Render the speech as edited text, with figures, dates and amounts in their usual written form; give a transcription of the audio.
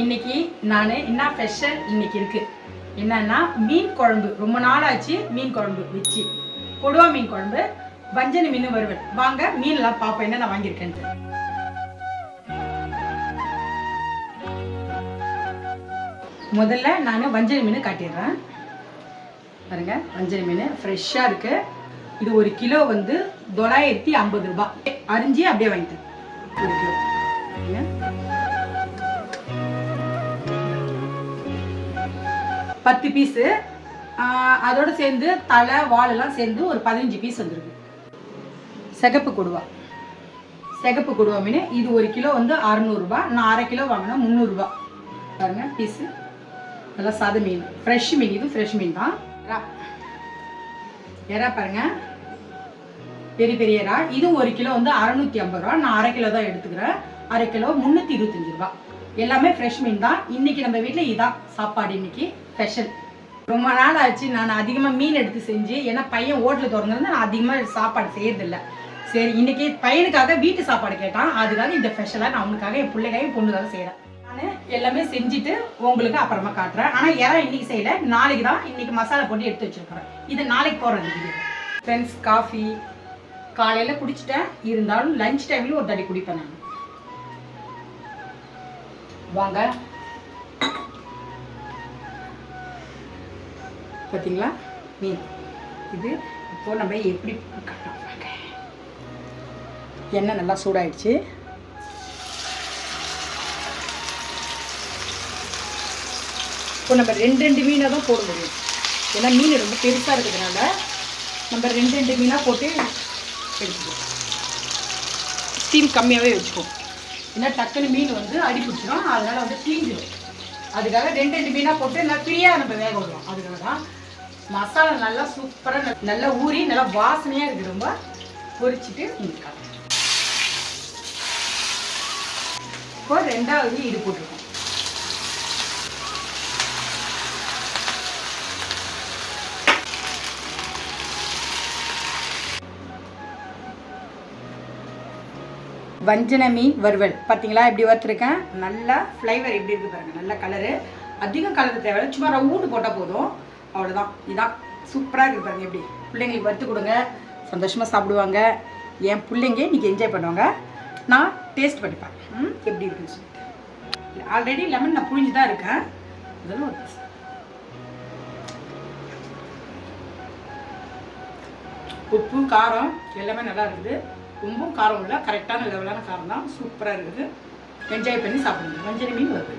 இன்னைக்கு நான் என்ன ஸ்பெஷல் இன்னைக்கு இருக்கு என்னன்னா மீன் குழம்பு. ரொம்ப நாள் ஆச்சு மீன் குழம்பு வச்சு. கொடுவா மீன் குழம்பு, வஞ்சனை மீன் வறுவல். வாங்க மீன்லாம் பார்ப்போம் என்ன நான் வாங்கியிருக்கேன். முதல்ல நான் வஞ்சனை மீன் காட்டிடுறேன் பாருங்க. வஞ்சனை மீன் ஃப்ரெஷ்ஷாக இருக்கு. இது 1 கிலோ வந்து 950 ரூபாய். அரிஞ்சு அப்படியே வாங்கிட்டேன் 1 கிலோ. 10 பீஸு, அதோடு சேர்ந்து தலை வாலெல்லாம் சேர்ந்து ஒரு 15 பீஸ் வந்துருக்கு. சிகப்பு கொடுவா, சிகப்பு கொடுவா மீன். இது 1 கிலோ வந்து 600 ரூபாய். நான் 1/2 கிலோ வாங்கினா 300 ரூபாய். பாருங்க பீஸு நல்லா சாத மீன், ஃப்ரெஷ் மீன். இது ஃப்ரெஷ் மீன் தான். எறா பாருங்க, பெரிய பெரிய எறா. இதுவும் 1 கிலோ வந்து 650 ரூபா. நான் 1/2 கிலோ தான் எடுத்துக்கிறேன். 1/2 கிலோ 325 ரூபா. எல்லாமே ஃப்ரெஷ் மீன் தான். இன்னைக்கு நம்ம வீட்டில் இதான் சாப்பாடு. இன்னைக்கு ஸ்பெஷல். ரொம்ப நாள் ஆச்சு நான் அதிகமாக மீன் எடுத்து செஞ்சு. ஏன்னா பையன் ஹோட்டலில் திறந்துருந்து நான் அதிகமாக சாப்பாடு செய்யறதில்லை. சரி இன்னைக்கு பையனுக்காக வீட்டு சாப்பாடு கேட்டான். அதுக்காக இந்த ஸ்பெஷலாக நான் அவனுக்காக என் பிள்ளைக்காக என் பொண்ணுக்காக செய்கிறேன். நான் எல்லாமே செஞ்சுட்டு உங்களுக்கு அப்புறமா காட்டுறேன். ஆனால் யாரும் இன்னைக்கு செய்யலை, நாளைக்கு தான். இன்னைக்கு மசாலா போட்டு எடுத்து வச்சிருக்கிறேன். இதை நாளைக்கு போடுறது வீடியோ. ஃப்ரெண்ட்ஸ், காஃபி காலையில் குடிச்சிட்டேன். இருந்தாலும் லஞ்ச் டைமில் ஒரு தடி குடிப்பேன் நான். வாங்க பார்த்தீங்களா மீன். இது இப்போ நம்ம எப்படி கட்டலாம் வாங்க. எண்ணெய் நல்லா சூடாயிடுச்சு. இப்போ நம்ம 2 மீனாக தான் போட முடியும். ஏன்னா மீன் ரொம்ப பெருசாக இருக்கிறதுனால நம்ம 2 மீனாக போட்டு எடுத்துக்கலாம். ஸ்டீம் கம்மியாகவே வச்சுப்போம். ஏன்னா டக்குன்னு மீன் வந்து அடி பிடிச்சிடும். அதனால் வந்து தீஞ்சிடும். அதுக்காக 2 மீனாக போட்டு நல்லா ஃப்ரீயாக நம்ம வேக விடுவோம். அதுக்காக தான் மசாலா நல்லா சூப்பராக நல்லா ஊறி நல்லா வாசனையாக இருக்குது. ரொம்ப பொரிச்சிட்டு உங்களுக்கு இப்போ 2வது இது போட்டிருக்கோம். வஞ்சனை மீன் வறுவல் பார்த்தீங்களா எப்படி வறுத்துருக்கேன். நல்லா ஃப்ளேவர் எப்படி இருக்குது பாருங்கள். நல்ல கலரு. அதிகம் கலர் தேவையில்லை, சும்மா ரவுண்டு போட்டால் போதும். அவ்வளோதான். இதான் சூப்பராக இருக்குது பாருங்கள். எப்படி பிள்ளைங்களுக்கு வறுத்து கொடுங்க, சந்தோஷமாக சாப்பிடுவாங்க. என் பிள்ளைங்க இன்றைக்கி என்ஜாய் பண்ணுவாங்க. நான் டேஸ்ட் பண்ணிப்பேன் எப்படி இருக்குன்னு சொல்லிட்டு. ஆல்ரெடி லெமன் நான் புழிஞ்சு தான் இருக்கேன். இதெல்லாம் ஒரு பீஸ். உப்பு காரம் எல்லாமே நல்லா இருக்குது. ரொம்ப காரம் இல்லை, கரெக்டான லெவலான காரம் தான். சூப்பராக இருக்குது. என்ஜாய் பண்ணி சாப்பிடுங்க. வஞ்சனை மீன் வருது.